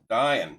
Dying.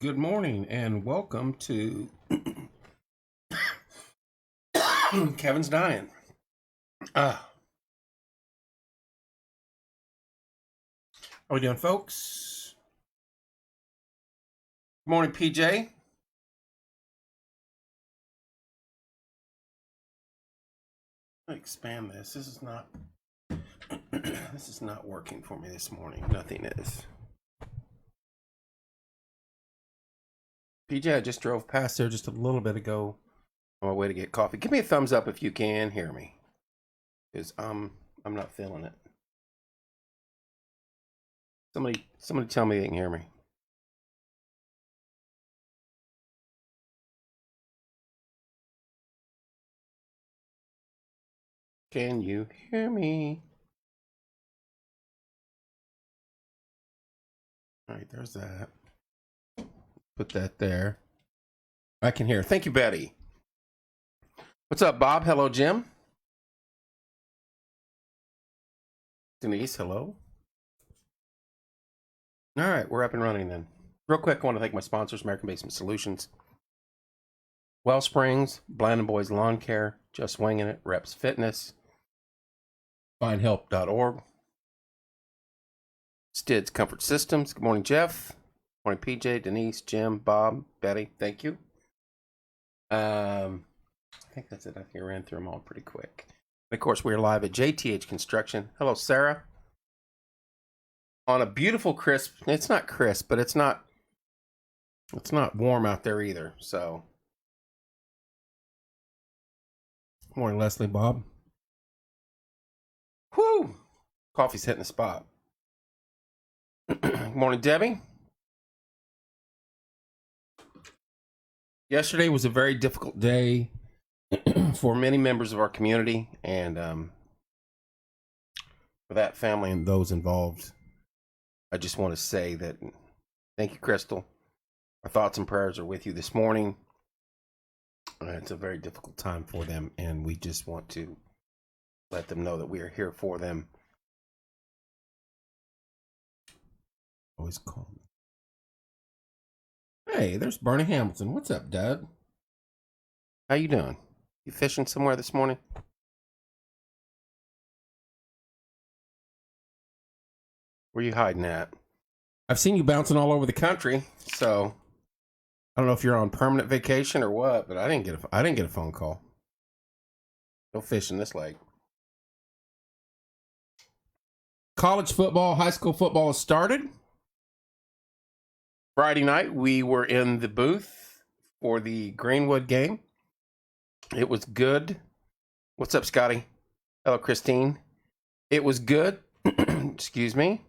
Good morning and welcome to Kevin's Dying. How we doing, folks? Good morning, PJ. Let me expand this. This is not this is not working for me this morning. Nothing is. PJ, I just drove past there just a little bit ago on my way to get coffee. Give me a thumbs up if you can hear me, because I'm not feeling it. Somebody tell me they can hear me. Can you hear me? All right, there's that. Put that there. I can hear. Thank you, Betty. What's up, Bob? Hello, Jim. Denise, hello. All right, we're up and running then. Real quick, I want to thank my sponsors, American Basement Solutions, Wellsprings, Blind & Boys Lawn Care, Just Winging It, Reps Fitness, FindHelp.org, Stids Comfort Systems. Good morning, Jeff. Good morning, PJ, Denise, Jim, Bob, Betty. Thank you. I think that's it. I think I ran through them all pretty quick. And of course, we're live at JTH Construction. Hello, Sarah. On a beautiful crisp, it's not crisp, but it's not warm out there either. So, morning, Leslie, Bob. Whoo! Coffee's hitting the spot. Good morning, Debbie. Yesterday was a very difficult day for many members of our community, and for that family and those involved, I just want to say that thank you, Crystal. Our thoughts and prayers are with you this morning. It's a very difficult time for them, and we just want to let them know that we are here for them. Always call me. Hey, there's Bernie Hamilton. What's up, Dad? How you doing? You fishing somewhere this morning? Where you hiding at? I've seen you bouncing all over the country, so I don't know if you're on permanent vacation or what, but I didn't get a phone call. No fishing this lake. College football, high school football has started. Friday night, we were in the booth for the Greenwood game. It was good. What's up, Scotty? Hello, Christine. It was good. Excuse me.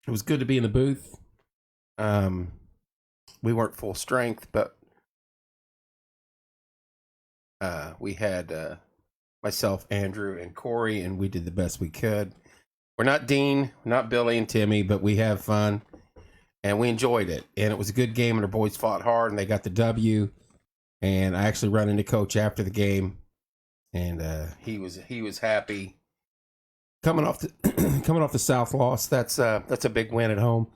It was good to be in the booth. We weren't full strength, but we had myself, Andrew, and Corey, and we did the best we could. We're not Dean, not Billy and Timmy, but we have fun. And we enjoyed it. And it was a good game, and our boys fought hard, and they got the W. And I actually ran into Coach after the game, and he was happy. Coming off the South loss, that's a big win at home.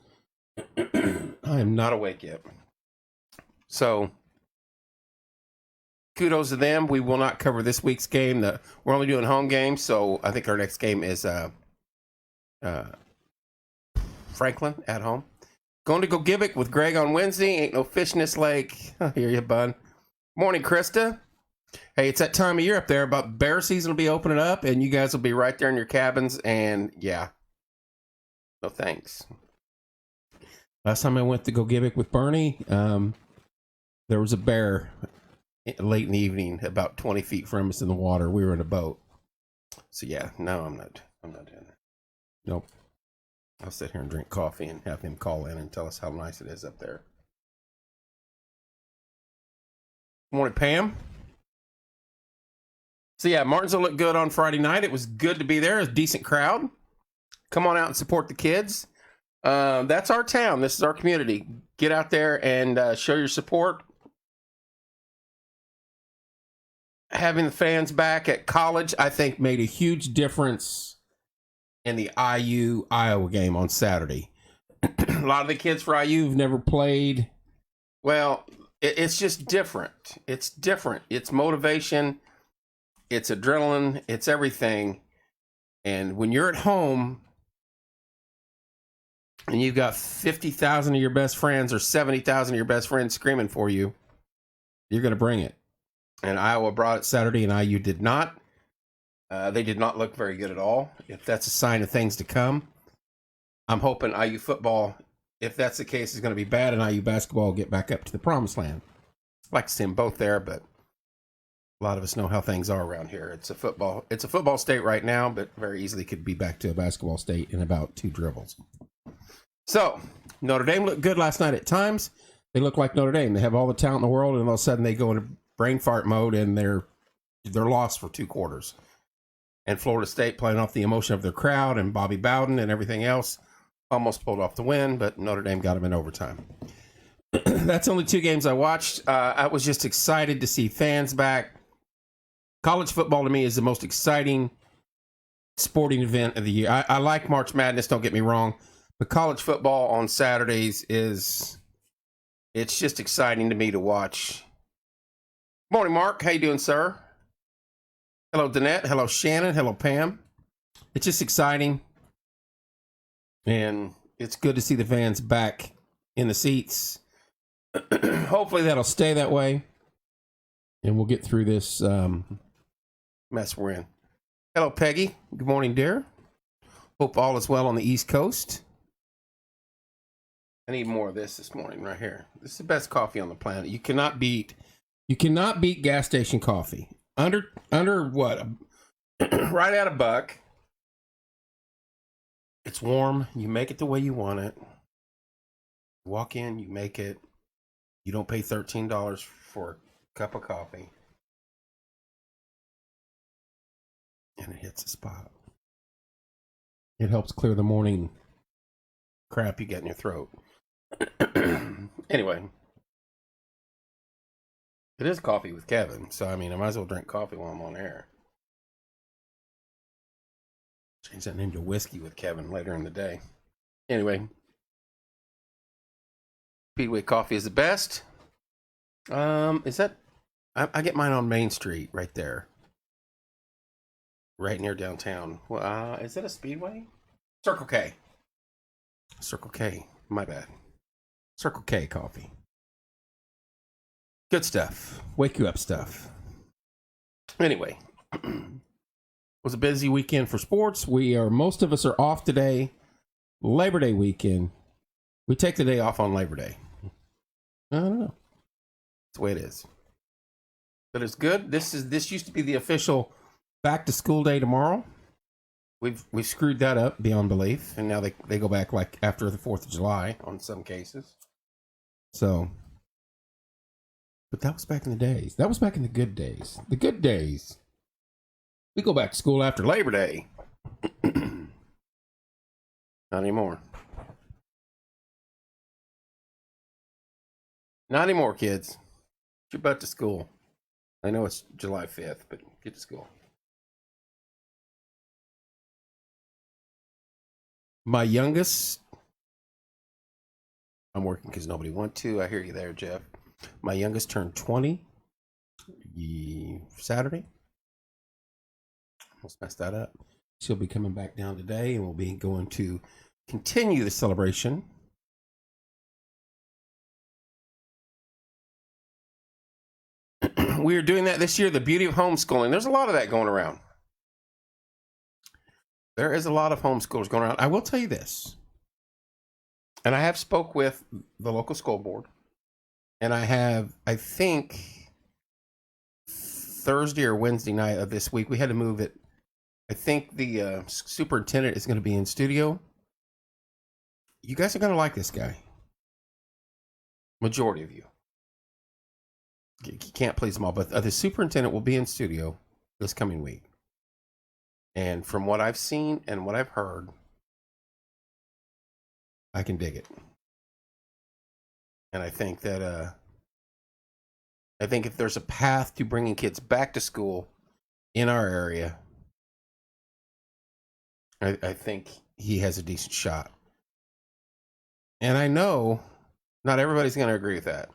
I am not awake yet. So kudos to them. We will not cover this week's game. We're only doing home games, so I think our next game is uh, Franklin at home. Going to go Gibbik with Greg on Wednesday. Ain't no fish in this lake. I hear you, bud. Morning, Krista. Hey, it's that time of year up there. About bear season will be opening up, and you guys will be right there in your cabins. And yeah, no thanks. Last time I went to go Gibbik with Bernie, there was a bear late in the evening, about 20 feet from us in the water. We were in a boat. So yeah, no, I'm not doing that. Nope. I'll sit here and drink coffee and have him call in and tell us how nice it is up there. Morning, Pam. So yeah, Martinsville looked good on Friday night. It was good to be there. It was a decent crowd. Come on out and support the kids. That's our town. This is our community. Get out there and show your support. Having the fans back at college, I think, made a huge difference in the IU Iowa game on Saturday. A lot of the kids for IU have never played. Well, it's just different. It's different. It's motivation. It's adrenaline. It's everything. And when you're at home and you've got 50,000 of your best friends or 70,000 of your best friends screaming for you, you're going to bring it. And Iowa brought it Saturday and IU did not. They did not look very good at all. If that's a sign of things to come, I'm hoping IU football, if that's the case, is going to be bad, and IU basketball will get back up to the promised land. I'd like to see them both there, but a lot of us know how things are around here. It's a football state right now, but very easily could be back to a basketball state in about 2 dribbles. So Notre Dame looked good last night at times. They look like Notre Dame. They have all the talent in the world, and all of a sudden they go into brain fart mode, and they're lost for 2 quarters. And Florida State, playing off the emotion of their crowd and Bobby Bowden and everything else, almost pulled off the win, but Notre Dame got them in overtime. That's only 2 games I watched. I was just excited to see fans back. College football to me is the most exciting sporting event of the year. I like March Madness, don't get me wrong, but college football on Saturdays it's just exciting to me to watch. Morning, Mark. How you doing, sir? Hello, Danette. Hello, Shannon. Hello, Pam. It's just exciting. And it's good to see the fans back in the seats. Hopefully that'll stay that way. And we'll get through this mess we're in. Hello, Peggy. Good morning, dear. Hope all is well on the East Coast. I need more of this morning right here. This is the best coffee on the planet. You cannot beat gas station coffee. Under what? Right at $1. It's warm. You make it the way you want it. Walk in, you make it. You don't pay $13 for a cup of coffee. And it hits the spot. It helps clear the morning crap you get in your throat. Anyway. It is coffee with Kevin, so I mean, I might as well drink coffee while I'm on air. Change that name to whiskey with Kevin later in the day. Anyway, Speedway coffee is the best. Is that? I get mine on Main Street, right there, right near downtown. Well, is that a Speedway? Circle K. Circle K. My bad. Circle K coffee. Good stuff. Wake you up stuff. Anyway, it was a busy weekend for sports. Most of us are off today. Labor Day weekend. We take the day off on Labor Day. I don't know. That's the way it is. But it's good. This used to be the official back to school day tomorrow. We've screwed that up beyond belief, and now they go back like after the 4th of July on some cases. So. But that was back in the days. That was back in the good days. The good days. We go back to school after Labor Day. Not anymore. Not anymore, kids. Get your butt to school. I know it's July 5th, but get to school. My youngest, I'm working because nobody wants to. I hear you there, Jeff. My youngest turned 20 Saturday. Almost messed that up. She'll be coming back down today, and we'll be going to continue the celebration. We are doing that this year, the beauty of homeschooling. There's a lot of that going around. There is a lot of homeschoolers going around. I will tell you this, and I have spoke with the local school board, and I think Thursday or Wednesday night of this week, we had to move it. I think the superintendent is going to be in studio. You guys are going to like this guy. Majority of you. You can't please them all, but the superintendent will be in studio this coming week. And from what I've seen and what I've heard, I can dig it. And I think that if there's a path to bringing kids back to school in our area, I think he has a decent shot. And I know not everybody's going to agree with that.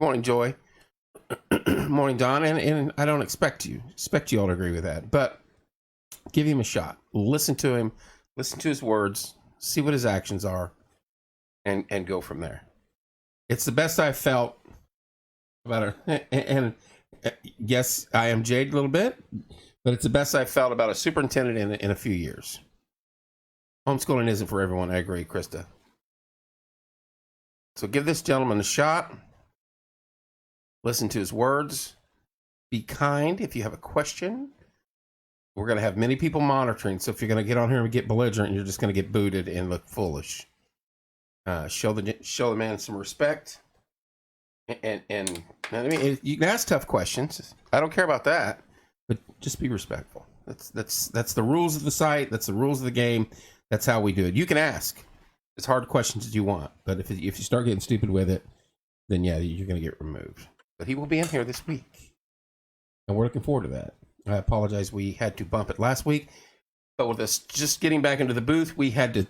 Morning, Joy. Morning, Don. And I don't expect you all to agree with that. But give him a shot. Listen to him. Listen to his words. See what his actions are. And go from there. It's the best I've felt about it. And yes, I am jaded a little bit. But it's the best I've felt about a superintendent in a few years. Homeschooling isn't for everyone. I agree, Krista. So give this gentleman a shot. Listen to his words. Be kind if you have a question. We're going to have many people monitoring. So if you're going to get on here and get belligerent, you're just going to get booted and look foolish. Show the man some respect. And I mean, you can ask tough questions. I don't care about that. But just be respectful. That's the rules of the site. That's the rules of the game. That's how we do it. You can ask as hard questions as you want, but if you start getting stupid with it, then yeah, you're going to get removed. But he will be in here this week, and we're looking forward to that. I apologize we had to bump it last week, but with us just getting back into the booth, I had to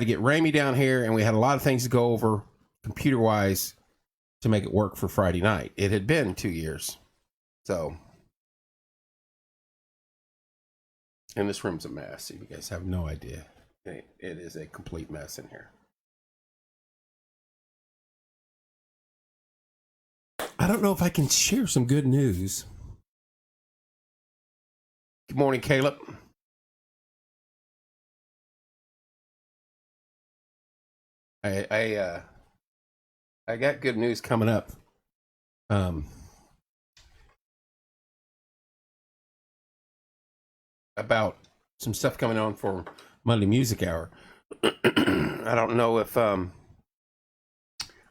get Ramey down here, and we had a lot of things to go over computer-wise to make it work for Friday night. It had been 2 years, so. And this room's a mess. You guys have no idea. It is a complete mess in here. I don't know if I can share some good news. Good morning, Caleb. I got good news coming up. About some stuff coming on for Monday Music Hour. I don't know if I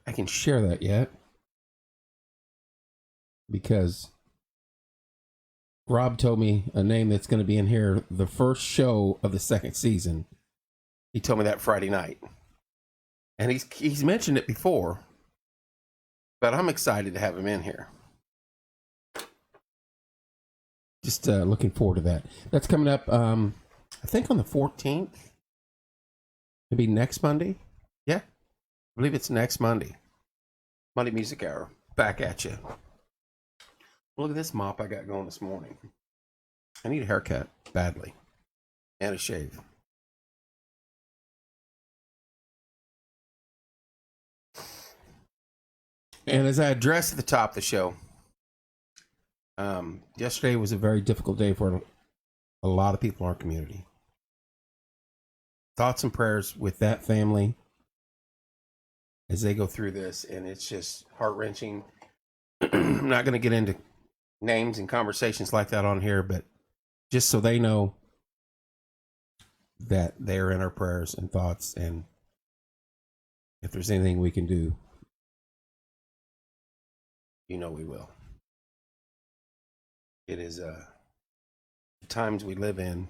can share that yet, because Rob told me a name that's going to be in here the first show of the second season. He told me that Friday night, and he's mentioned it before, but I'm excited to have him in here. Just looking forward to that. That's coming up, I think on the 14th. Maybe next Monday. Yeah, I believe it's next Monday. Monday Music Hour. Back at you. Look at this mop I got going this morning. I need a haircut badly. And a shave. And as I addressed at the top of the show, yesterday was a very difficult day for a lot of people in our community. Thoughts and prayers with that family as they go through this, and it's just heart-wrenching. I'm not going to get into names and conversations like that on here, but just so they know that they're in our prayers and thoughts, and if there's anything we can do, we will. It is the times we live in,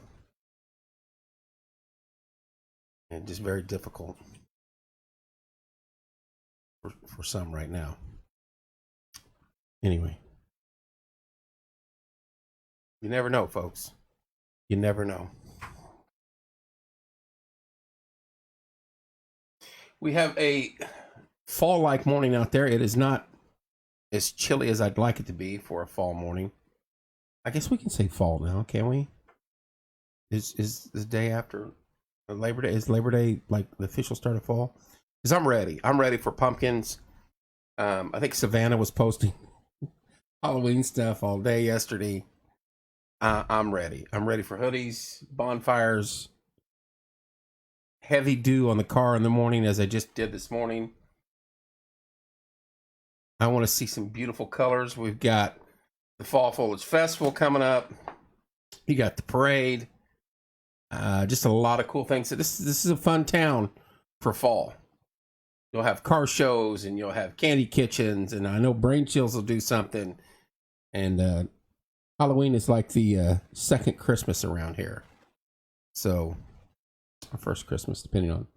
and just very difficult for some right now. Anyway, you never know, folks. You never know. We have a fall-like morning out there. It is not as chilly as I'd like it to be for a fall morning. I guess we can say fall now, can we? is the day after Labor Day. Is Labor Day like the official start of fall? Because I'm ready. I'm ready for pumpkins. I think Savannah was posting Halloween stuff all day yesterday. I'm ready. I'm ready for hoodies, bonfires, heavy dew on the car in the morning, as I just did this morning. I want to see some beautiful colors. We've got the Fall Foliage Festival coming up. You got the parade. Just a lot of cool things. So this is a fun town for fall. You'll have car shows and you'll have candy kitchens, and I know Brain Chills will do something. And Halloween is like the second Christmas around here. So, our first Christmas, depending on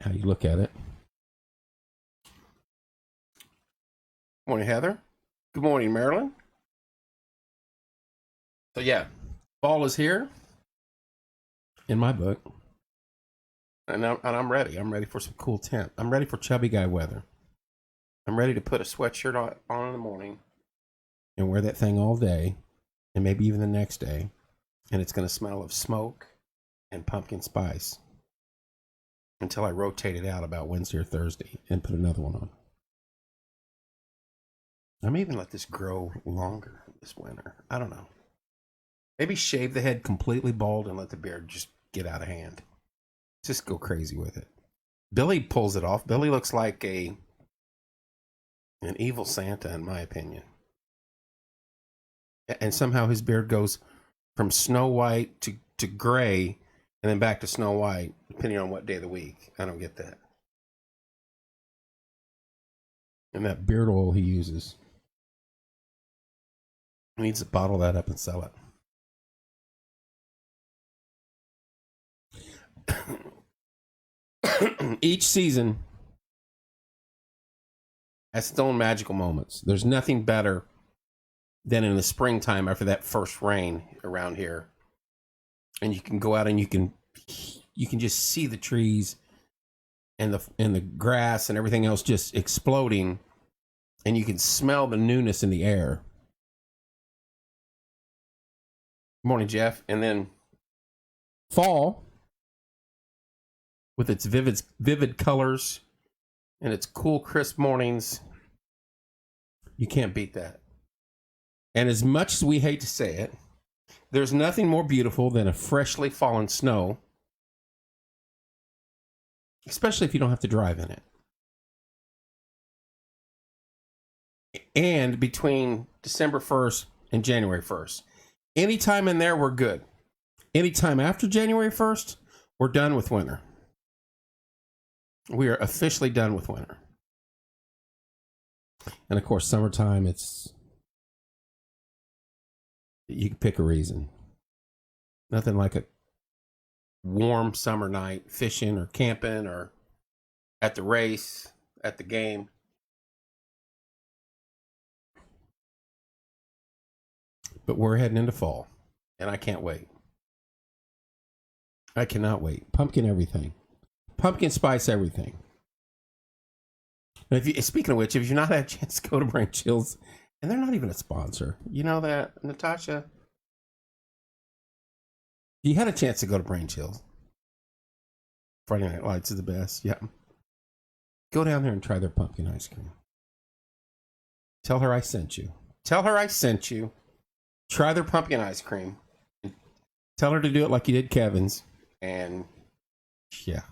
how you look at it. Morning, Heather. Good morning, Marilyn. So yeah, fall is here in my book, and I'm ready. I'm ready for some cool tent. I'm ready for chubby guy weather. I'm ready to put a sweatshirt on in the morning and wear that thing all day, and maybe even the next day, and it's going to smell of smoke and pumpkin spice until I rotate it out about Wednesday or Thursday and put another one on. I may even let this grow longer this winter. I don't know. Maybe shave the head completely bald and let the beard just get out of hand. Just go crazy with it. Billy pulls it off. Billy looks like an evil Santa, in my opinion. And somehow his beard goes from snow white to gray and then back to snow white, depending on what day of the week. I don't get that. And that beard oil he uses. He needs to bottle that up and sell it. Each season has its own magical moments. There's nothing better than in the springtime after that first rain around here, and you can go out and you can just see the trees and the grass and everything else just exploding, and you can smell the newness in the air. Good morning, Jeff. And then fall, with its vivid colors and its cool, crisp mornings, you can't beat that. And as much as we hate to say it, there's nothing more beautiful than a freshly fallen snow, especially if you don't have to drive in it. And between December 1st and January 1st. Anytime in there, we're good. Anytime after January 1st, we're done with winter. We are officially done with winter. And of course, summertime, you can pick a reason. Nothing like a warm summer night fishing or camping or at the race, at the game. But we're heading into fall, and I can't wait. I cannot wait. Pumpkin everything. Pumpkin spice everything. And speaking of which, if you've not had a chance to go to Brain Chills, and they're not even a sponsor, you know that, Natasha? You had a chance to go to Brain Chills. Friday Night Lights is the best. Yeah. Go down there and try their pumpkin ice cream. Tell her I sent you. Tell her I sent you. Try their pumpkin ice cream. Tell her to do it like you did Kevin's. And yeah.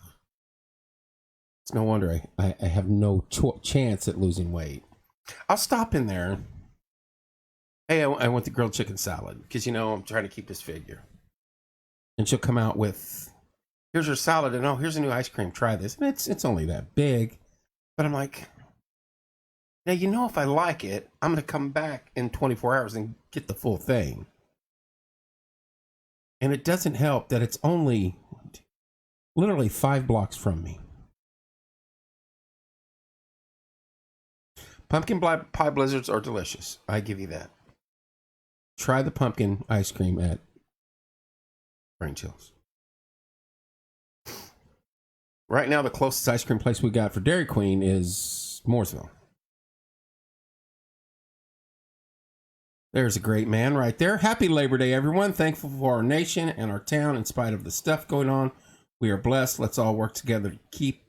It's no wonder I have no chance at losing weight. I'll stop in there. Hey, I want the grilled chicken salad because, I'm trying to keep this figure. And she'll come out with, here's your salad, and here's a new ice cream. Try this. And it's only that big. But I'm like, now, if I like it, I'm going to come back in 24 hours and get the full thing. And it doesn't help that it's only literally 5 blocks from me. Pumpkin pie blizzards are delicious. I give you that. Try the pumpkin ice cream at Brain Chills. Right now, the closest ice cream place we got for Dairy Queen is Mooresville. There's a great man right there. Happy Labor Day, everyone. Thankful for our nation and our town in spite of the stuff going on. We are blessed. Let's all work together to keep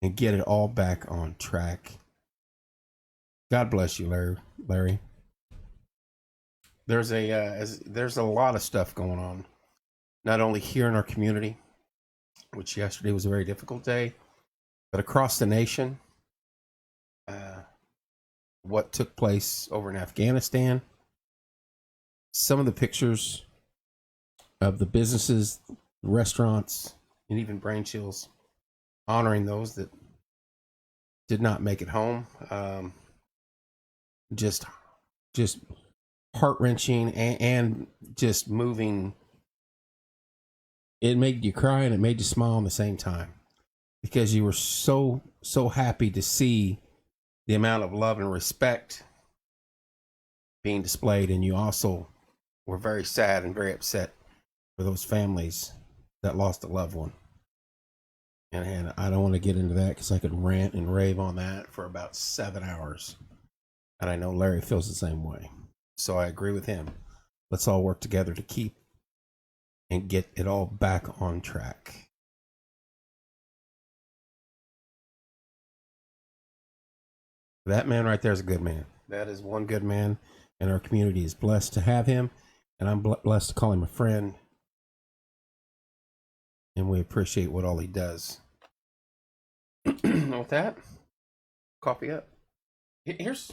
and get it all back on track. God bless you, Larry. There's a lot of stuff going on, not only here in our community, which yesterday was a very difficult day, but across the nation. What took place over in Afghanistan. Some of the pictures of the businesses, restaurants, and even brain chills honoring those that did not make it home. Just heart-wrenching and just moving. It made you cry and it made you smile at the same time, because you were so happy to see the amount of love and respect being displayed, and you also were very sad and very upset for those families that lost a loved one. And I don't want to get into that because I could rant and rave on that for about 7 hours. And I know Larry feels the same way. So I agree with him. Let's all work together to keep and get it all back on track. That man right there is a good man. That is one good man, and our community is blessed to have him, and I'm blessed to call him a friend, and we appreciate what all he does. With that, coffee up. Here's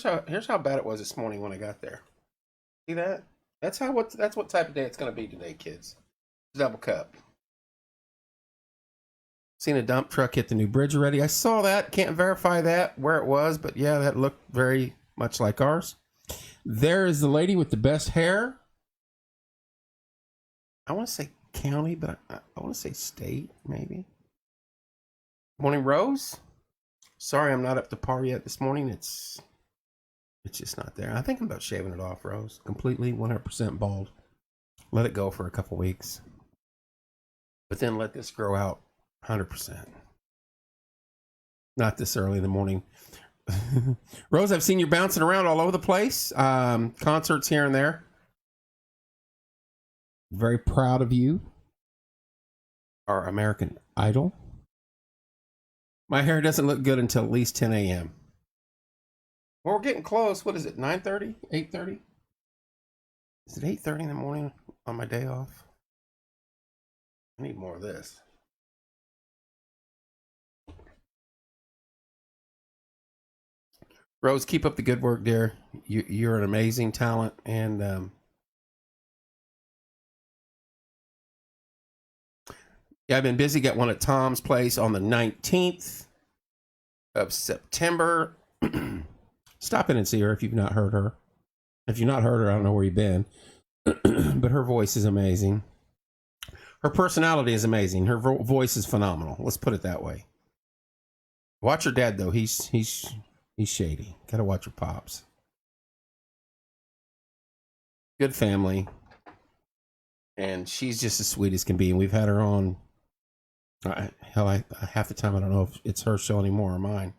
how bad it was this morning when I got there. See that? That's what type of day it's going to be today, kids. Double cup. Seen a dump truck hit the new bridge already. I saw that. Can't verify that where it was, but yeah, that looked very much like ours. There is the lady with the best hair. I want to say county, but I want to say state, maybe. Morning, Rose. Sorry, I'm not up to par yet this morning. It's just not there. I think I'm about shaving it off, Rose. Completely 100% bald. Let it go for a couple weeks. But then let this grow out 100%. Not this early in the morning. Rose, I've seen you bouncing around all over the place. Concerts here and there. Very proud of you. Our American Idol. My hair doesn't look good until at least 10 a.m. Well, we're getting close. What is it, 9:30? 8:30? Is it 8:30 in the morning on my day off? I need more of this. Rose, keep up the good work, dear. You're an amazing talent, and yeah, I've been busy. Got one at Tom's place on the 19th of September. Stop in and see her if you've not heard her. If you've not heard her, I don't know where you've been. But her voice is amazing. Her personality is amazing. Her voice is phenomenal. Let's put it that way. Watch her dad, though. He's shady. Gotta watch her pops. Good family. And she's just as sweet as can be. And we've had her on. Half the time I don't know if it's her show anymore or mine.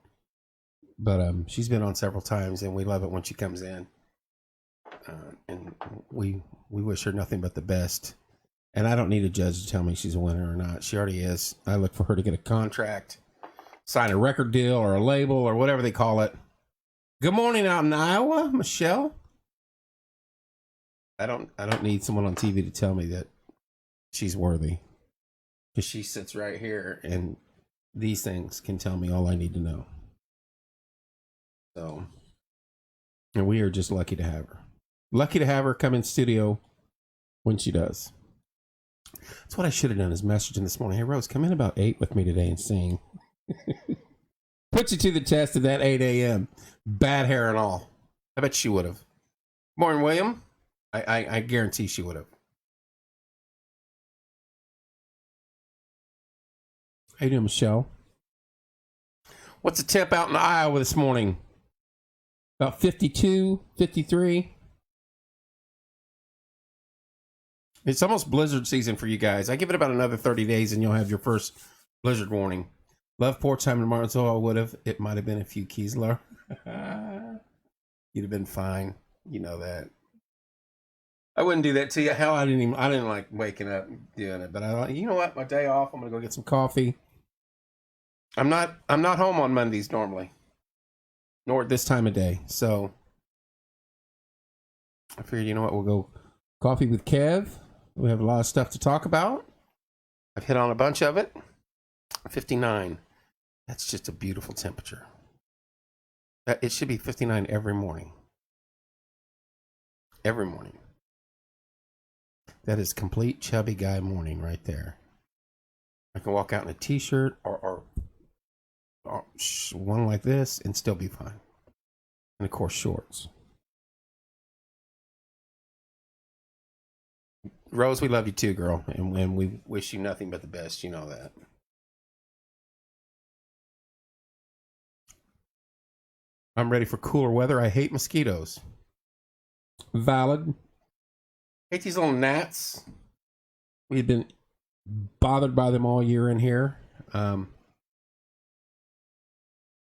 But she's been on several times, and we love it when she comes in. And we wish her nothing but the best. And I don't need a judge to tell me she's a winner or not. She already is. I look for her to get a contract, sign a record deal or a label or whatever they call it. Good morning out in Iowa, Michelle. I don't need someone on TV to tell me that she's worthy. Because she sits right here, and these things can tell me all I need to know. So, and we are just lucky to have her. Lucky to have her come in studio when she does. That's what I should have done, is messaging this morning. Hey, Rose, come in about 8 with me today and sing. Put you to the test at that 8 a.m. Bad hair and all. I bet she would have. Morning, William. I guarantee she would have. How you doing, Michelle? What's the temp out in Iowa this morning? About 52, 53. It's almost blizzard season for you guys. I give it about another 30 days and you'll have your first blizzard warning. Love porch time tomorrow, so I would have. It might have been a few keys lower. You'd have been fine. You know that. I wouldn't do that to you. Hell, I didn't like waking up and doing it. But I thought, you know what? My day off. I'm gonna go get some coffee. I'm not home on Mondays normally, nor at this time of day. So I figured, you know what? We'll go coffee with Kev. We have a lot of stuff to talk about. I've hit on a bunch of it. 59. That's just a beautiful temperature. It should be 59 every morning. Every morning. That is complete chubby guy morning right there. I can walk out in a t-shirt or one like this and still be fine. And of course, shorts. Rose, we love you too, girl. And we wish you nothing but the best. You know that. I'm ready for cooler weather. I hate mosquitoes. Valid. Hate these little gnats. We've been bothered by them all year in here.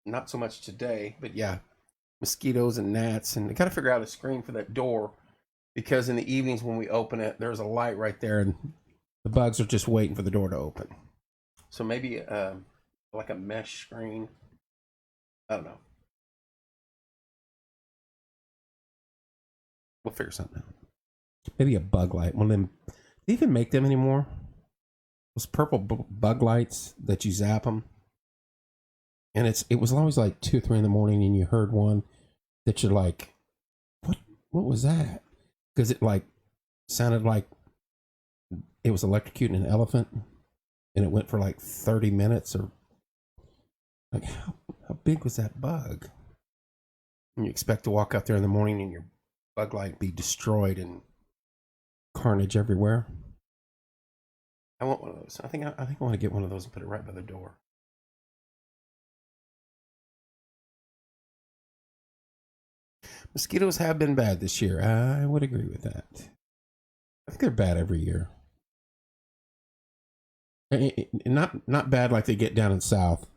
Not so much today, but yeah, mosquitoes and gnats. And I got to figure out a screen for that door because in the evenings when we open it, there's a light right there and the bugs are just waiting for the door to open. So maybe like a mesh screen. I don't know. We'll figure something out. Maybe a bug light. One of them. Do they even make them anymore? Those purple bug lights that you zap them. And it was always like 2 or 3 in the morning, and you heard one that you're like, what was that? Because it like sounded like it was electrocuting an elephant, and it went for like 30 minutes or like how big was that bug? And you expect to walk out there in the morning and your bug light be destroyed and carnage everywhere. I want one of those. I think I want to get one of those and put it right by the door. Mosquitoes have been bad this year. I would agree with that. I think they're bad every year. Not bad like they get down in South,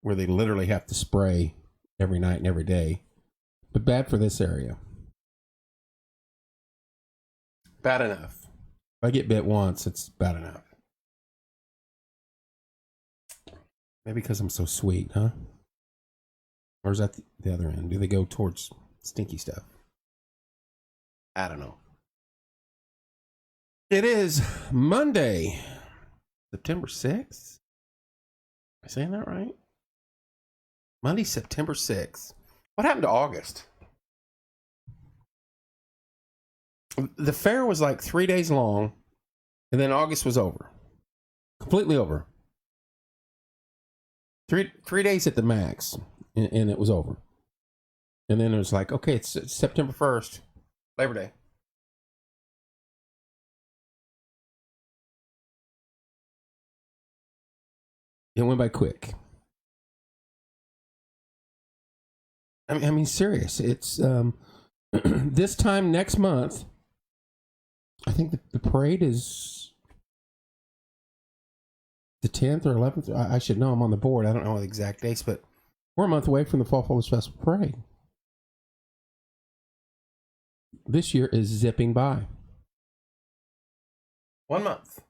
where they literally have to spray every night and every day, but bad for this area. Bad enough. If I get bit once, it's bad enough. Maybe because I'm so sweet, huh? Or is that the other end? Do they go towards stinky stuff? I don't know. It is Monday, September 6th. Am I saying that right? Monday, September 6th. What happened to August? The fair was like 3 days long, and then August was over. Completely over. Three days at the max, and it was over. And then it was like, okay, it's September 1st, Labor Day. It went by quick. I mean, serious. It's this time next month. I think the parade is the 10th or 11th. I should know. I'm on the board. I don't know the exact dates, but we're a month away from the Fall Foliage Festival parade. This year is zipping by. 1 month.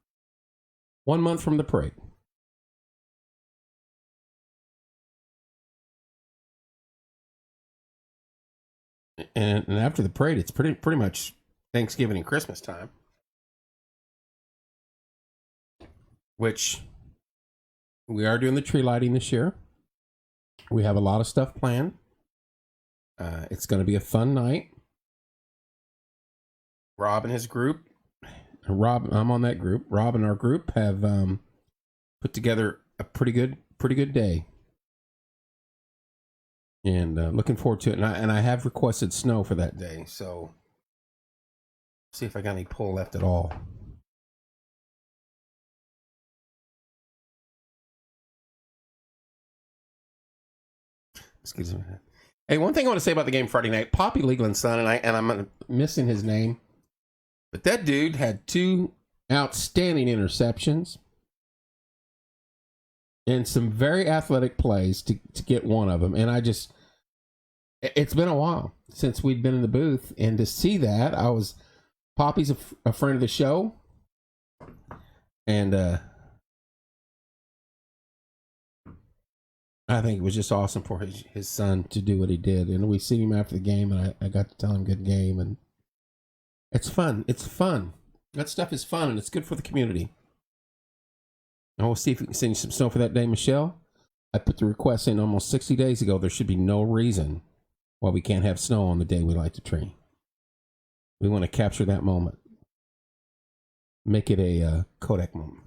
1 month from the parade. And after the parade, it's pretty much Thanksgiving and Christmas time. Which we are doing the tree lighting this year. We have a lot of stuff planned. It's going to be a fun night. Rob and his group. I'm on that group. Rob and our group have put together a pretty good day. And looking forward to it. And I have requested snow for that day. So, see if I got any pull left at all. Excuse me. Hey, one thing I want to say about the game Friday night. Poppy Leland's son, and I'm missing his name. But that dude had 2 outstanding interceptions. And some very athletic plays to get one of them. And it's been a while since we'd been in the booth. And to see that, I was Poppy's a friend of the show, and I think it was just awesome for his son to do what he did. And we seen him after the game, and I got to tell him good game, and it's fun. It's fun. That stuff is fun, and it's good for the community. And we'll see if we can send you some snow for that day, Michelle. I put the request in almost 60 days ago. There should be no reason why we can't have snow on the day we light the tree. We want to capture that moment. Make it a Kodak moment.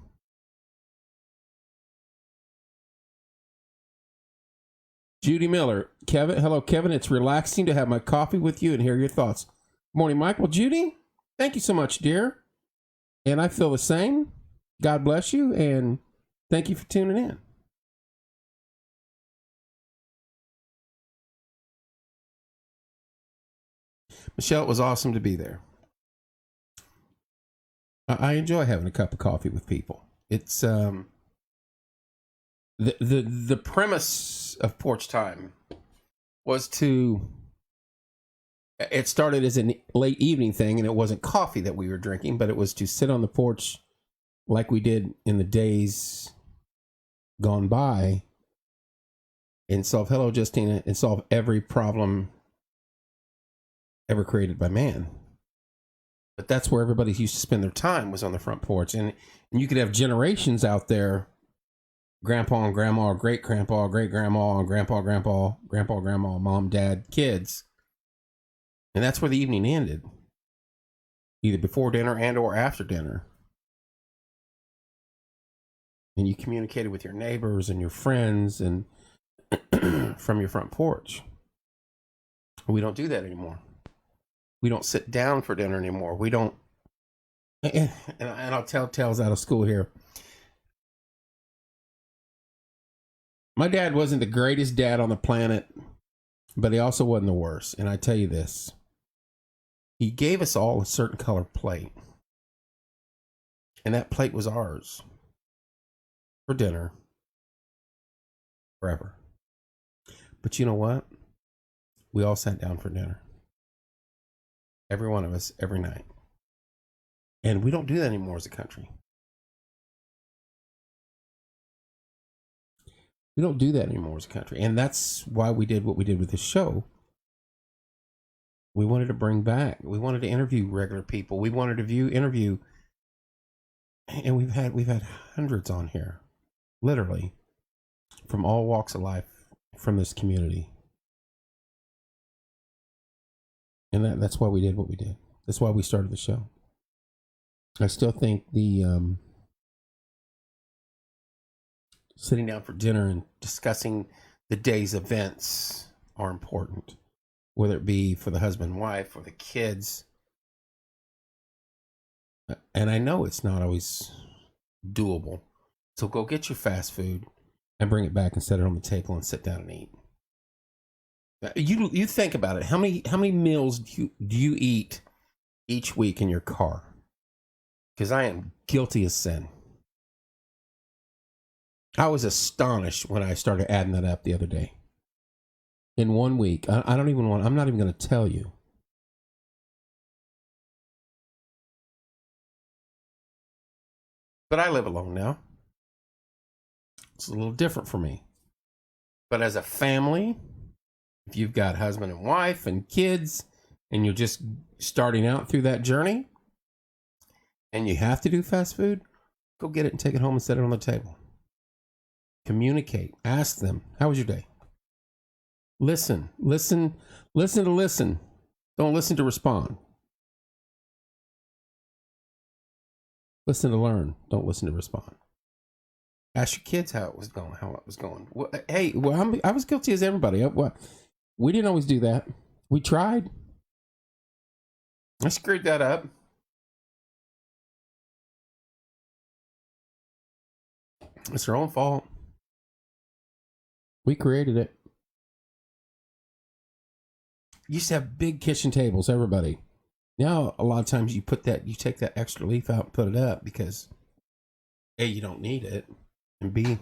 Judy Miller. Kevin. Hello, Kevin. It's relaxing to have my coffee with you and hear your thoughts. Morning, Michael. Judy, thank you so much, dear. And I feel the same. God bless you, and thank you for tuning in. Michelle, it was awesome to be there. I enjoy having a cup of coffee with people. It's the premise of Porch Time was to. It started as a late evening thing, and it wasn't coffee that we were drinking, but it was to sit on the porch like we did in the days gone by and solve, hello, Justina, and solve every problem ever created by man. But that's where everybody used to spend their time, was on the front porch. And you could have generations out there, grandpa and grandma, great grandpa, great grandma, grandpa, grandma, mom, dad, kids. And that's where the evening ended, either before dinner and or after dinner. And you communicated with your neighbors and your friends and from your front porch. We don't do that anymore. We don't sit down for dinner anymore. We don't. And I'll tell tales out of school here. My dad wasn't the greatest dad on the planet, but he also wasn't the worst. And I tell you this, he gave us all a certain color plate. And that plate was ours. For dinner. Forever. But you know what? We all sat down for dinner. Every one of us, every night. And we don't do that anymore as a country. We don't do that anymore as a country. And that's why we did what we did with this show. We wanted to bring back, we wanted to interview regular people. We wanted to interview, and we've had hundreds on here. Literally, from all walks of life, from this community. And that's why we did what we did. That's why we started the show. I still think the sitting down for dinner and discussing the day's events are important, whether it be for the husband and wife or the kids. And I know it's not always doable. So go get your fast food and bring it back and set it on the table and sit down and eat. You think about it. How many meals do you eat each week in your car? Because I am guilty as sin. I was astonished when I started adding that up the other day. In 1 week, I'm not even going to tell you. But I live alone now. It's a little different for me. But as a family, if you've got husband and wife and kids, and you're just starting out through that journey, and you have to do fast food, go get it and take it home and set it on the table. Communicate. Ask them, how was your day? Listen to listen. Don't listen to respond. Listen to learn. Don't listen to respond. Ask your kids how it was going. Well, hey, I was guilty as everybody. We didn't always do that. We tried. I screwed that up. It's our own fault. We created it. Used to have big kitchen tables, everybody. Now, a lot of times you take that extra leaf out and put it up because A, you don't need it, and B,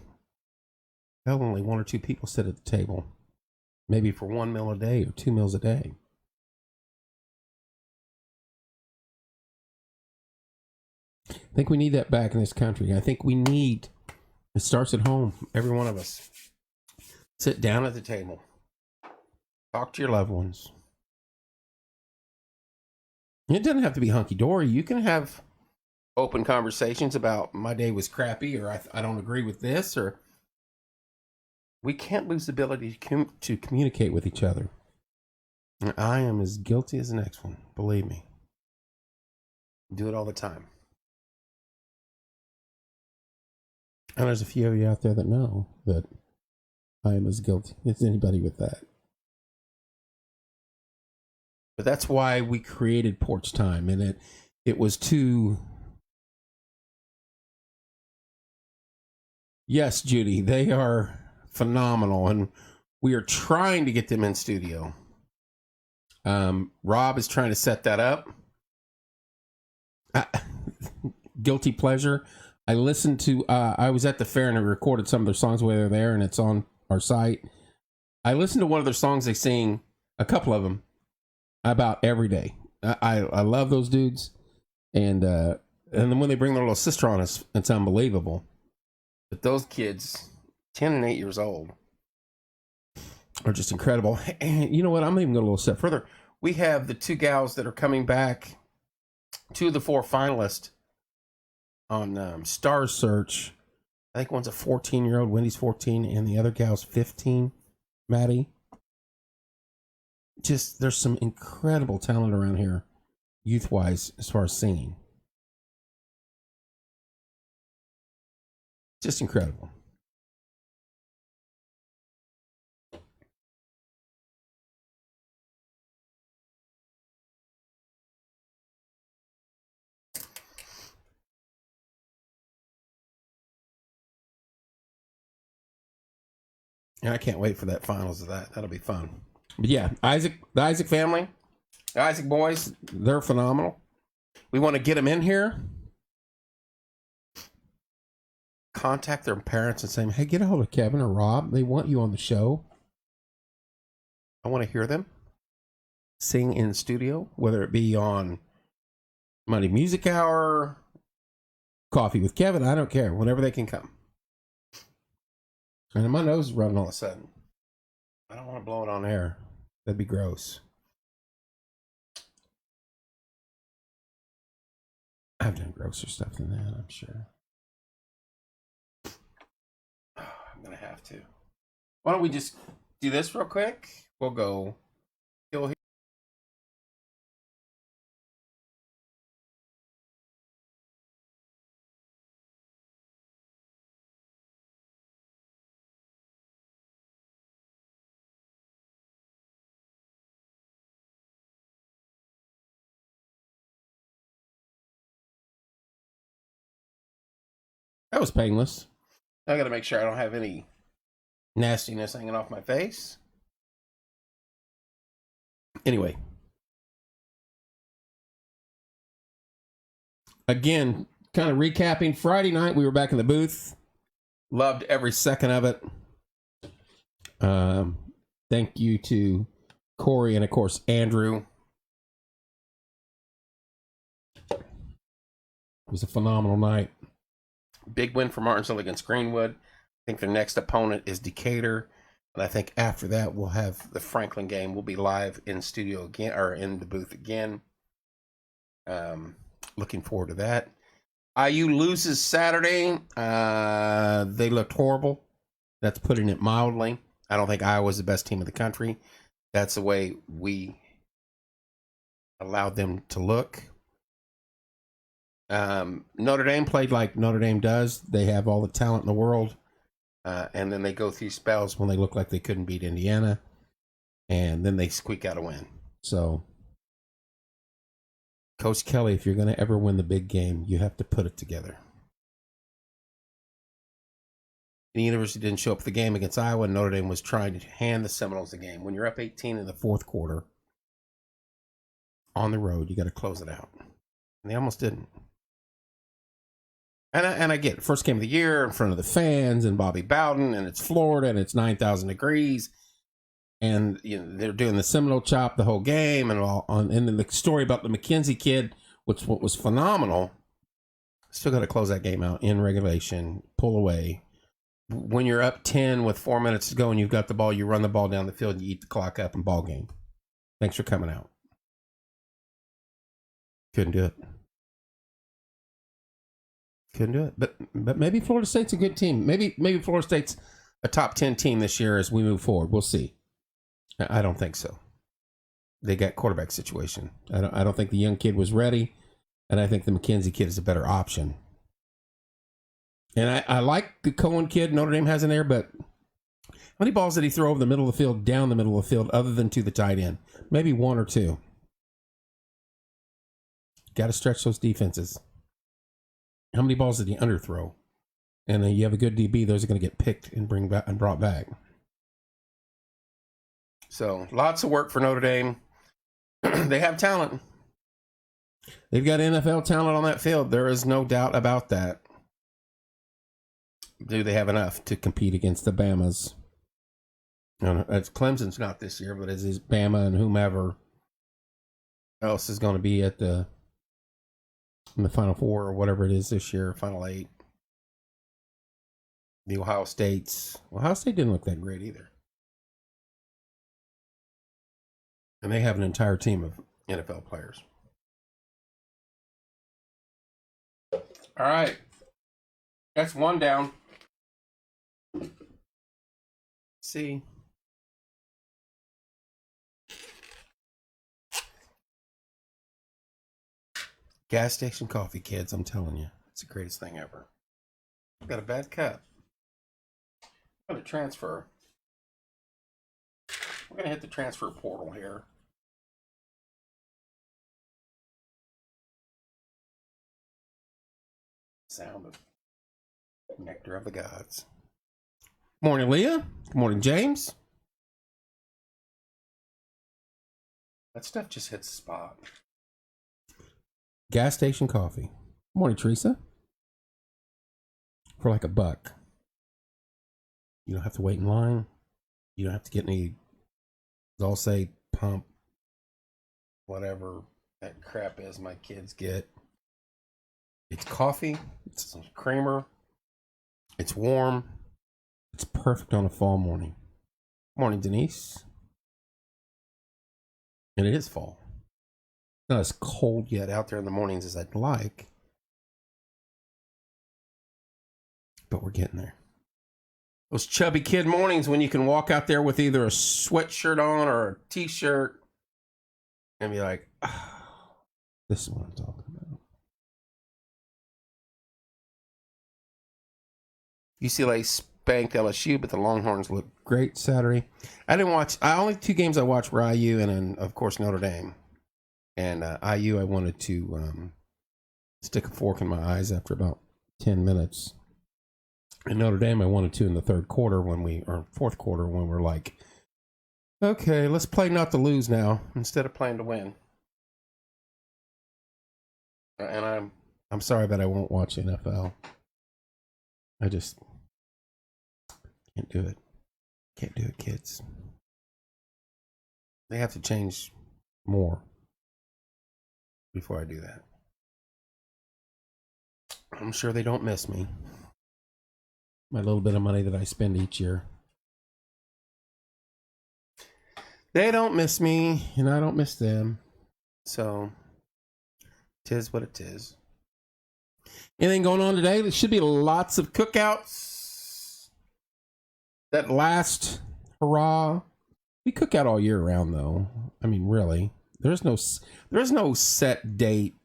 only one or two people sit at the table, maybe for 1 meal a day or 2 meals a day. I think we need that back in this country. I think we need, it starts at home. Every one of us. Sit down at the table. Talk to your loved ones. It doesn't have to be hunky-dory. You can have open conversations about my day was crappy, or I don't agree with this, or we can't lose the ability to communicate with each other. And I am as guilty as the next one. Believe me. Do it all the time. And there's a few of you out there that know that I am as guilty as anybody with that. But that's why we created Porch Time, and it was to... Yes, Judy, they are phenomenal, and we are trying to get them in studio. Rob is trying to set that up. Guilty pleasure. I listened to, I was at the fair and I recorded some of their songs while they were there, and it's on our site. I listened to one of their songs they sing, a couple of them, about every day. I love those dudes. And then when they bring their little sister on, it's unbelievable. But those kids, 10 and 8 years old, are just incredible. And you know what? I'm even going a little step further. We have the two gals that are coming back, 2 of the 4 finalists on Star Search. I think one's a 14-year-old, Wendy's 14, and the other gal's 15, Maddie. Just, there's some incredible talent around here, youth-wise, as far as singing. Just incredible. And I can't wait for that finals of that. That'll be fun. But yeah, the Isaac family, the Isaac boys, they're phenomenal. We want to get them in here. Contact their parents and say, hey, get a hold of Kevin or Rob. They want you on the show. I want to hear them sing in studio, whether it be on Monday Music Hour, Coffee with Kevin. I don't care. Whenever they can come. And my nose is running all of a sudden. I don't want to blow it on air. That'd be gross. I've done grosser stuff than that, I'm sure. I'm going to have to. Why don't we just do this real quick? We'll go. That was painless. I got to make sure I don't have any nastiness hanging off my face. Anyway. Again, kind of recapping. Friday night, we were back in the booth. Loved every second of it. Thank you to Corey and, of course, Andrew. It was a phenomenal night. Big win for Martinsville against Greenwood. I think their next opponent is Decatur. And I think after that, we'll have the Franklin game. We'll be live in studio again, or in the booth again. Looking forward to that. IU loses Saturday. They looked horrible. That's putting it mildly. I don't think Iowa's the best team in the country. That's the way we allowed them to look. Notre Dame played like Notre Dame does. They have all the talent in the world. And then they go through spells when they look like they couldn't beat Indiana. And then they squeak out a win. So, Coach Kelly, if you're going to ever win the big game, you have to put it together. The University didn't show up for the game against Iowa. Notre Dame was trying to hand the Seminoles the game. When you're up 18 in the fourth quarter, on the road, you got to close it out. And they almost didn't. And I get it. First game of the year in front of the fans and Bobby Bowden, and it's Florida and it's 9,000 degrees. And you know, they're doing the Seminole chop the whole game and all. And then the story about the McKenzie kid, which was phenomenal. Still got to close that game out in regulation, pull away. When you're up 10 with 4 minutes to go and you've got the ball, you run the ball down the field, you eat the clock up and ball game. Thanks for coming out. Couldn't do it. Couldn't do it. But maybe Florida State's a good team. Maybe Florida State's a top 10 team this year as we move forward. We'll see. I don't think so. They got quarterback situation. I don't think the young kid was ready, and I think the McKenzie kid is a better option. And I like the Cohen kid Notre Dame has in there, but how many balls did he throw over the middle of the field, down the middle of the field, other than to the tight end? Maybe one or two. Got to stretch those defenses. How many balls did he underthrow? And then you have a good DB; those are going to get picked and brought back. So lots of work for Notre Dame. They have talent. They've got NFL talent on that field. There is no doubt about that. Do they have enough to compete against the Bamas? Clemson's not this year, but it is Bama and whomever else is going to be in the Final Four or whatever it is this year, Final Eight. The Ohio State didn't look that great either. And they have an entire team of NFL players. All right. That's one down. See. Gas station coffee, kids. I'm telling you. It's the greatest thing ever. I've got a bad cup. I'm going to transfer. We're going to hit the transfer portal here. Sound of nectar of the gods. Morning, Leah. Good morning, James. That stuff just hits the spot. Gas station coffee. Morning, Teresa. For like $1. You don't have to wait in line. You don't have to get any, I'll say, pump, whatever that crap is my kids get. It's coffee. It's some creamer. It's warm. It's perfect on a fall morning. Morning, Denise. And it is fall. Not as cold yet out there in the mornings as I'd like. But we're getting there. Those chubby kid mornings when you can walk out there with either a sweatshirt on or a t-shirt and be like, oh, this is what I'm talking about. UCLA spanked LSU, but the Longhorns looked great Saturday. Only 2 games I watched were IU and of course, Notre Dame. And IU, I wanted to stick a fork in my eyes after about 10 minutes. And Notre Dame, I wanted to in the fourth quarter when we're like, okay, let's play not to lose now instead of playing to win. And I'm sorry, but I won't watch NFL. I just can't do it. Can't do it, kids. They have to change more before I do that. I'm sure they don't miss me. My little bit of money that I spend each year. They don't miss me, and I don't miss them. So, 'tis what it is. Anything going on today? There should be lots of cookouts. That last hurrah. We cook out all year round, though. I mean, really. There's no set date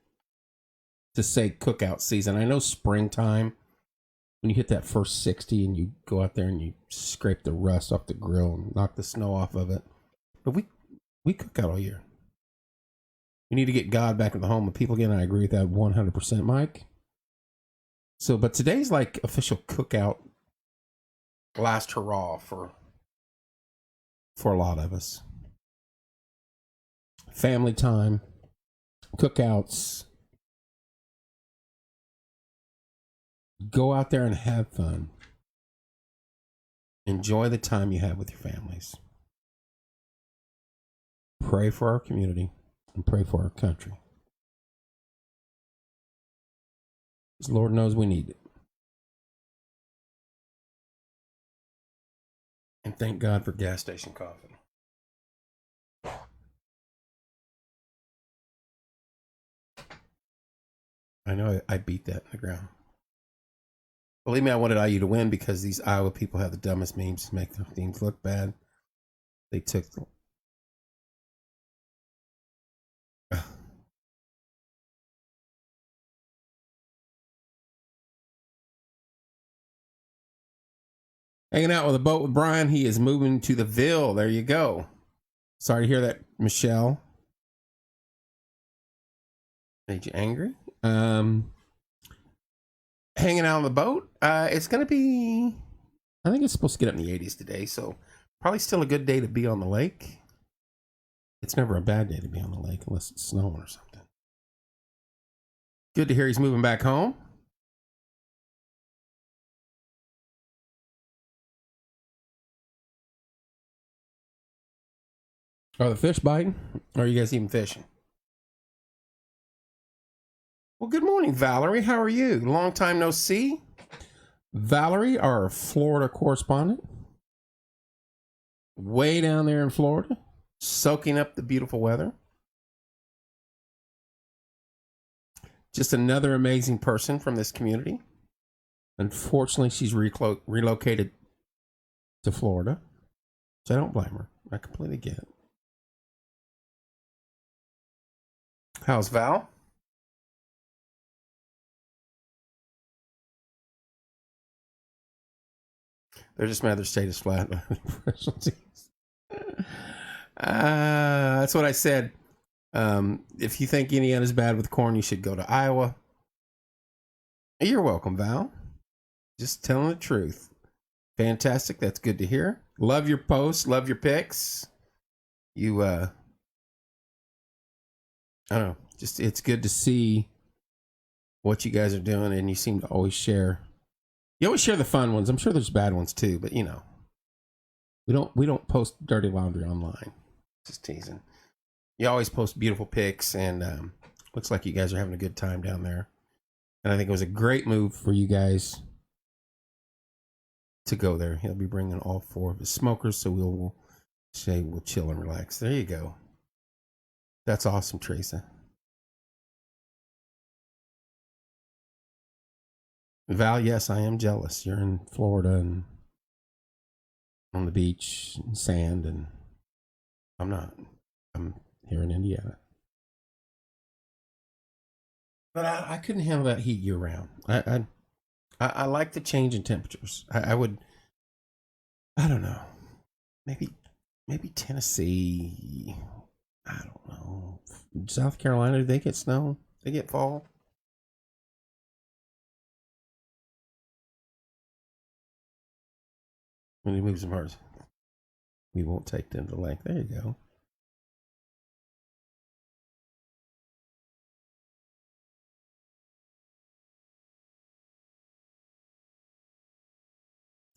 to say cookout season. I know springtime, when you hit that first 60 and you go out there and you scrape the rust off the grill and knock the snow off of it. But we cook out all year. We need to get God back in the home of people again. I agree with that 100%, Mike. So, but today's like official cookout last hurrah for a lot of us. Family time, cookouts. Go out there and have fun. Enjoy the time you have with your families. Pray for our community and pray for our country. Lord knows we need it. And thank God for gas station coffee. I know I beat that in the ground. Believe me, I wanted IU to win because these Iowa people have the dumbest memes to make their teams look bad. They took the... Hanging out with a boat with Brian. He is moving to the Ville. There you go. Sorry to hear that, Michelle. Made you angry. Hanging out on the boat. It's going to be... I think it's supposed to get up in the 80s today, so probably still a good day to be on the lake. It's never a bad day to be on the lake unless it's snowing or something. Good to hear he's moving back home. Are the fish biting? Or are you guys even fishing? Well, good morning, Valerie. How are you? Long time no see. Valerie, our Florida correspondent. Way down there in Florida. Soaking up the beautiful weather. Just another amazing person from this community. Unfortunately, she's relocated to Florida. So I don't blame her. I completely get it. How's Val? They're just mad their state is flat. That's what I said. If you think Indiana's bad with corn, you should go to Iowa. You're welcome, Val. Just telling the truth. Fantastic. That's good to hear. Love your posts. Love your pics. You, I don't know. Just, it's good to see what you guys are doing, and you seem to always share. You always share the fun ones. I'm sure there's bad ones too, but you know, we don't post dirty laundry online. Just teasing. You always post beautiful pics, and looks like you guys are having a good time down there. And I think it was a great move for you guys to go there. He'll be bringing all 4 of his smokers, so we'll chill and relax. There you go. That's awesome, Teresa. Val, yes, I am jealous. You're in Florida and on the beach and sand, and I'm not. I'm here in Indiana. But I couldn't handle that heat year round. I like the change in temperatures. I would, I don't know, maybe Tennessee. I don't know. South Carolina, do they get snow? They get fall? When he moves them hard, we won't take them to the lake. There you go.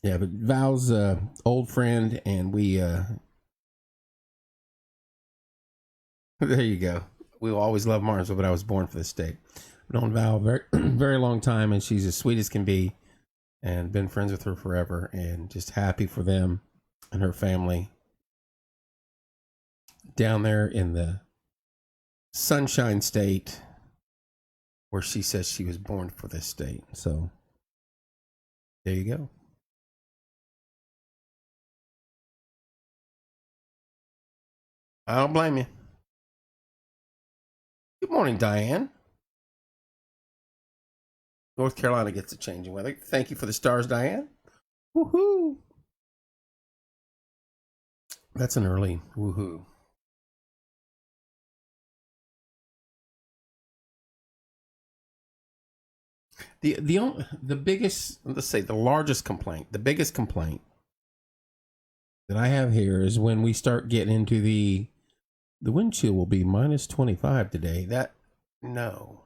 Yeah, but Val's old friend, and we there you go. We will always love Martinsville, but I was born for this state. I've known Val very very long time, and she's as sweet as can be, and been friends with her forever, and just happy for them and her family down there in the Sunshine State, where she says she was born for this state. So there you go. I don't blame you. Good morning, Diane. North Carolina gets a change in weather. Thank you for the stars, Diane. Woohoo! That's an early woohoo. The biggest, let's say the largest complaint, the biggest complaint that I have here is when we start getting into the wind chill will be minus 25 today. No,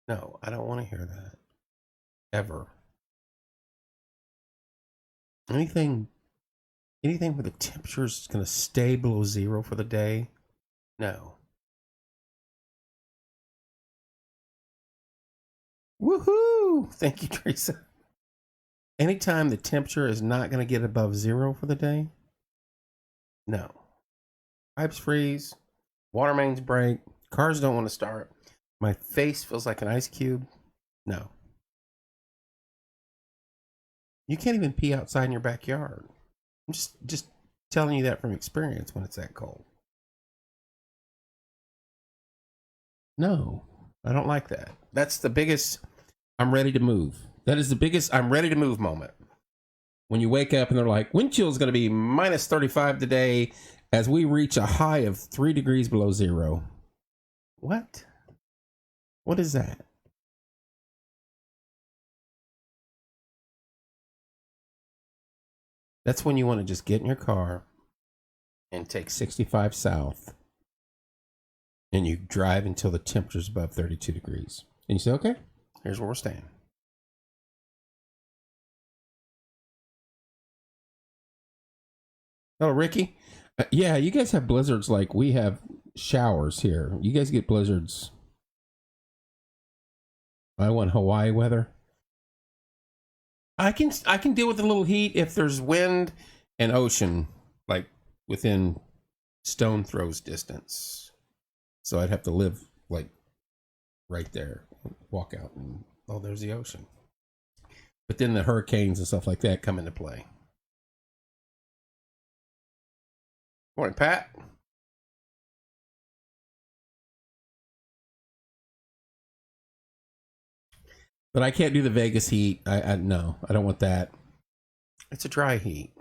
I don't want to hear that ever. Anything where the temperature is going to stay below 0 for the day. No. Woohoo! Thank you, Teresa. Anytime the temperature is not going to get above 0 for the day, no. Pipes freeze, water mains break, cars don't want to start. My face feels like an ice cube. No. You can't even pee outside in your backyard. I'm just telling you that from experience when it's that cold. No, I don't like that. That's the biggest I'm ready to move. That is the biggest I'm ready to move moment. When you wake up and they're like, wind chill is going to be minus 35 today as we reach a high of 3 degrees below 0. What? What is that? That's when you want to just get in your car and take 65 south and you drive until the temperature's above 32 degrees. And you say, okay, here's where we're staying. Oh, Ricky? Yeah, you guys have blizzards like we have showers here. You guys get blizzards. I want Hawaii weather. I can deal with a little heat if there's wind and ocean, like within stone throws distance. So I'd have to live like right there, walk out, and oh, there's the ocean. But then the hurricanes and stuff like that come into play. Morning, Pat. But I can't do the Vegas heat. No, I don't want that. It's a dry heat.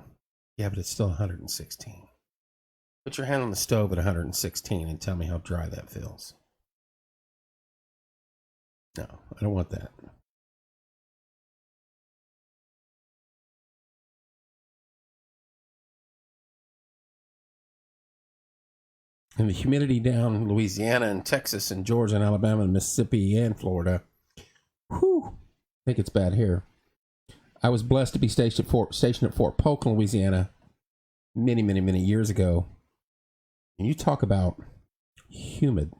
Yeah, but it's still 116. Put your hand on the stove at 116 and tell me how dry that feels. No, I don't want that. And the humidity down in Louisiana and Texas and Georgia and Alabama and Mississippi and Florida. Whew. I think it's bad here. I was blessed to be stationed at Fort Polk, Louisiana, many, many, many years ago. And you talk about humid.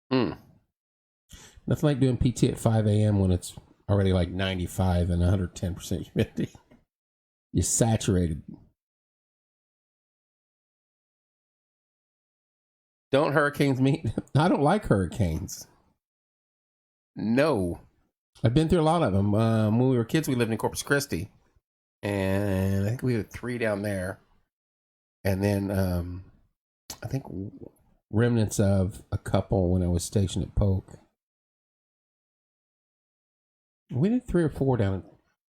Nothing like doing PT at 5 a.m. when it's already like 95 and 110% humidity. You're saturated. Don't hurricanes mean? I don't like hurricanes. No. I've been through a lot of them. When we were kids, we lived in Corpus Christi. And I think we had 3 down there. And then I think remnants of a couple when I was stationed at Polk. We did 3 or 4 down in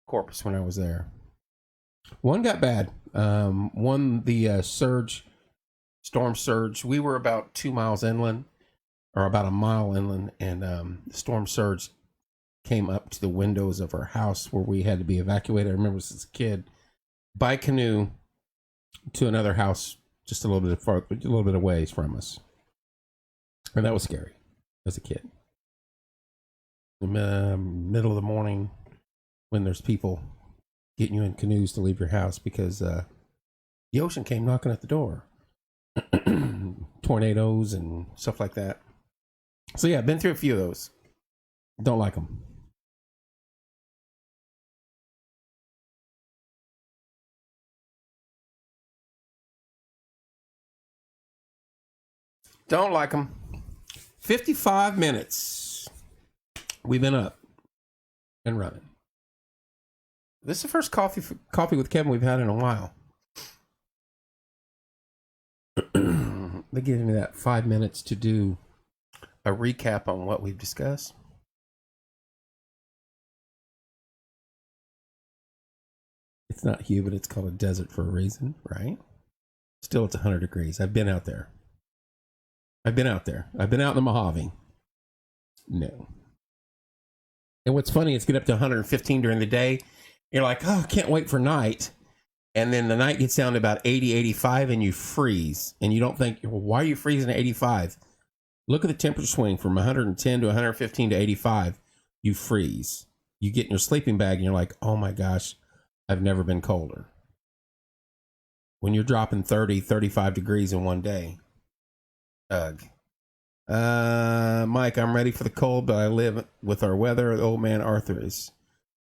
Corpus when I was there. One got bad. One, the storm surge. We were about 2 miles inland, or about a mile inland, and the storm surge came up to the windows of our house where we had to be evacuated. I remember as a kid, by canoe to another house just a little bit of ways from us, and that was scary as a kid. In the middle of the morning, when there's people getting you in canoes to leave your house because the ocean came knocking at the door. Tornadoes and stuff like that. So yeah, I've been through a few of those. Don't like them. Don't like them. 55 minutes. We've been up and running. This is the first coffee with Kevin we've had in a while. They give me that 5 minutes to do a recap on what we've discussed. It's not humid. It's called a desert for a reason, right? Still, it's 100 degrees. I've been out there. I've been out in the Mojave. No. And what's funny is get up to 115 during the day. You're like, oh, I can't wait for night. And then the night gets down to about 80, 85, and you freeze. And you don't think, well, why are you freezing at 85? Look at the temperature swing from 110 to 115 to 85. You freeze. You get in your sleeping bag and you're like, oh my gosh, I've never been colder. When you're dropping 30, 35 degrees in one day, ugh. Mike, I'm ready for the cold, but I live with our weather. The old man arthritis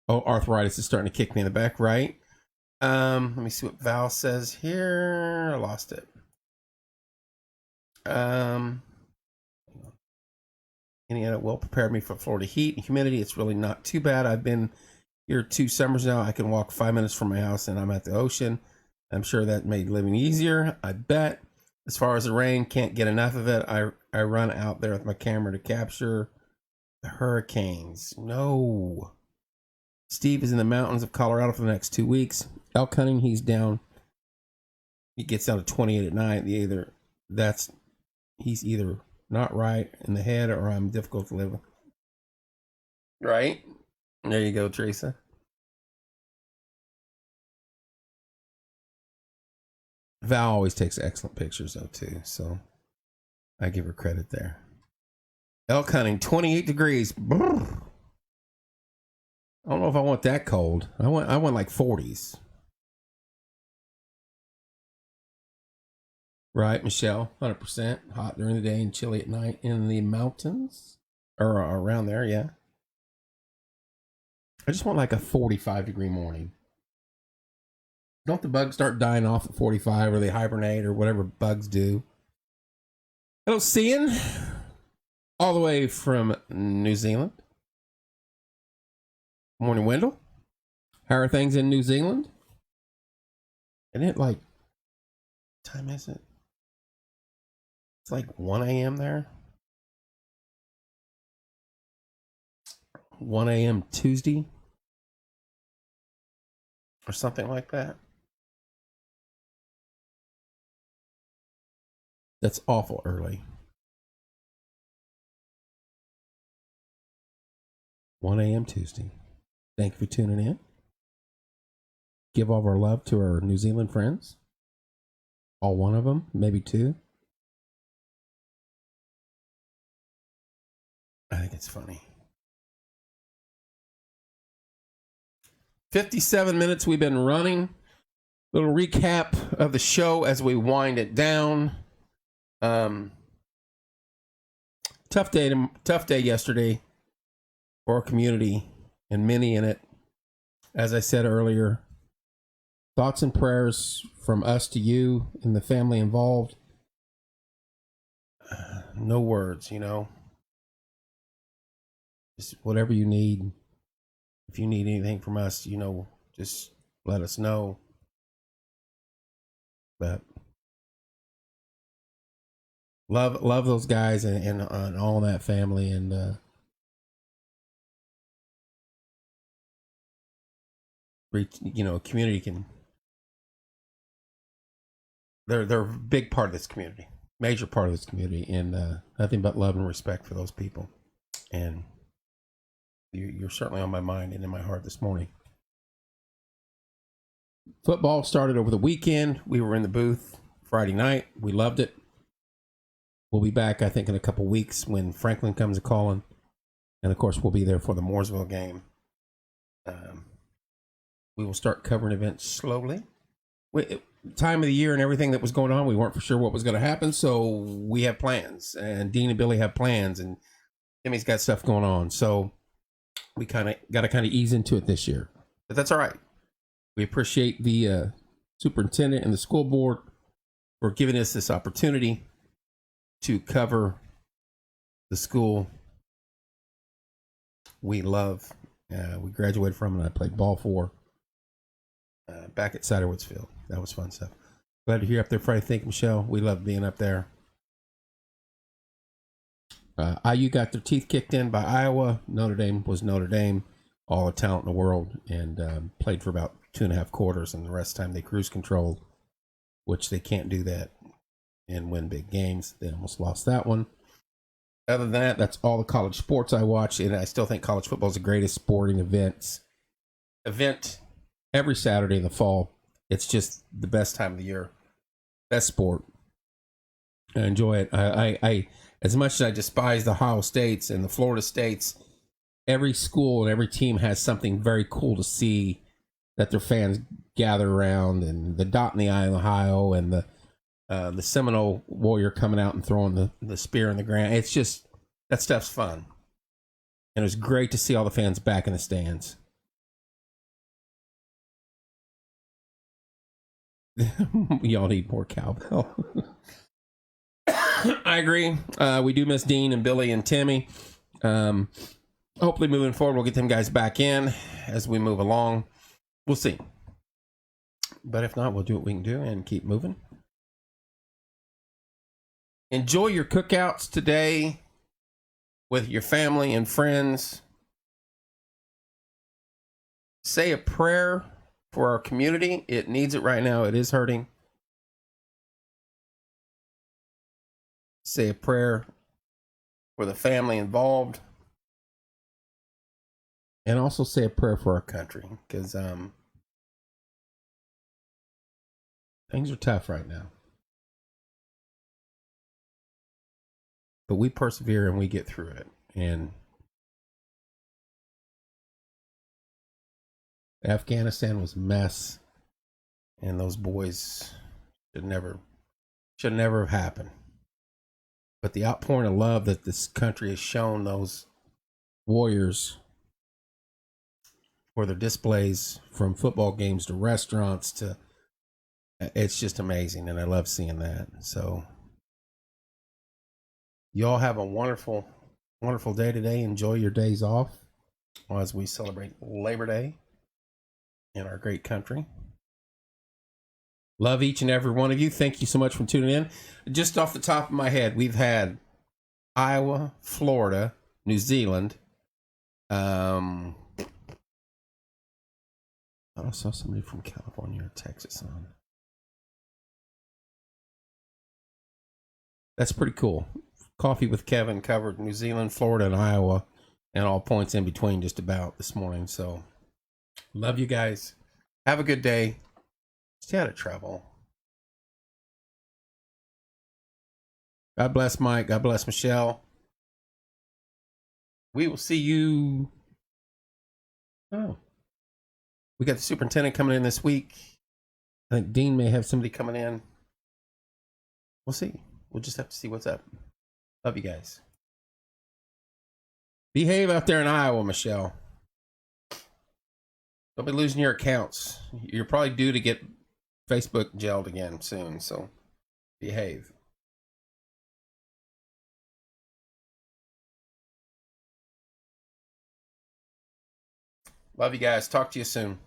is starting to kick me in the back, right? Let me see what Val says here. I lost it. Indiana well prepared me for Florida heat and humidity. It's really not too bad. I've been here 2 summers now. I can walk 5 minutes from my house and I'm at the ocean. I'm sure that made living easier. I bet. As far as the rain, can't get enough of it. I run out there with my camera to capture the hurricanes. No. Steve is in the mountains of Colorado for the next 2 weeks. Elk hunting, he's down. He gets down to 28 at night. He's either not right in the head or I'm difficult to live with. Right? There you go, Teresa. Val always takes excellent pictures though too, so I give her credit there. Elk hunting, 28 degrees. Brr. I don't know if I want that cold. I want like 40s. Right, Michelle? 100%. Hot during the day and chilly at night in the mountains. Or around there, yeah. I just want like a 45-degree morning. Don't the bugs start dying off at 45 or they hibernate or whatever bugs do? Hello, Cian. All the way from New Zealand. Morning, Wendell. How are things in New Zealand? Isn't it like, what time is it? It's like 1 a.m. there. 1 a.m. Tuesday. Or something like that. That's awful early. 1 a.m. Tuesday. Thank you for tuning in. Give all of our love to our New Zealand friends. All one of them, maybe 2. I think it's funny. 57 minutes we've been running. Little recap of the show as we wind it down. Tough day yesterday for our community and many in it. As I said earlier, thoughts and prayers from us to you and the family involved. No words, Just whatever you need. If you need anything from us, just let us know. But love those guys and all that family, and community can. They're a big part of this community, major part of this community, and nothing but love and respect for those people. And you're certainly on my mind and in my heart this morning. Football started over the weekend. We were in the booth Friday night. We loved it. We'll be back, I think, in a couple weeks when Franklin comes a calling. And, of course, we'll be there for the Mooresville game. We will start covering events slowly. Time of the year and everything that was going on, we weren't for sure what was going to happen, so we have plans. And Dean and Billy have plans, and Timmy's got stuff going on. So we got to ease into it this year. But that's all right. We appreciate the superintendent and the school board for giving us this opportunity to cover the school we love. We graduated from and I played ball for back at Ciderwoods Field. That was fun stuff. Glad to hear up there Friday. Thank you, Michelle. We love being up there. IU got their teeth kicked in by Iowa. Notre Dame was Notre Dame. All the talent in the world, and played for about 2.5 quarters, and the rest of the time they cruise controlled, which they can't do that and win big games. They almost lost that one. Other than that, that's all the college sports I watch, and I still think college football is the greatest sporting event every Saturday in the fall. It's just the best time of the year. Best sport. I enjoy it. I as much as I despise the Ohio States and the Florida States, every school and every team has something very cool to see that their fans gather around, and the dot in the I in Ohio and the the Seminole warrior coming out and throwing the spear in the ground. It's just, that stuff's fun. And it was great to see all the fans back in the stands. Y'all need more cowbell. I agree. We do miss Dean and Billy and Timmy. Hopefully moving forward, we'll get them guys back in as we move along. We'll see. But if not, we'll do what we can do and keep moving. Enjoy your cookouts today with your family and friends. Say a prayer for our community. It needs it right now. It is hurting. Say a prayer for the family involved. And also say a prayer for our country, because things are tough right now. But we persevere and we get through it. And Afghanistan was a mess. And those boys should never have happened. But the outpouring of love that this country has shown those warriors for their displays, from football games to restaurants to, it's just amazing. And I love seeing that. So you all have a wonderful, wonderful day today. Enjoy your days off as we celebrate Labor Day in our great country. Love each and every one of you. Thank you so much for tuning in. Just off the top of my head, we've had Iowa, Florida, New Zealand. I saw somebody from California or Texas on. That's pretty cool. Coffee with Kevin covered New Zealand, Florida, and Iowa, and all points in between just about this morning. So, love you guys. Have a good day. Stay out of trouble. God bless Mike. God bless Michelle. We will see you. Oh, we got the superintendent coming in this week. I think Dean may have somebody coming in. We'll see. We'll just have to see what's up. Love you guys. Behave out there in Iowa, Michelle. Don't be losing your accounts. You're probably due to get Facebook gelled again soon, so behave. Love you guys. Talk to you soon.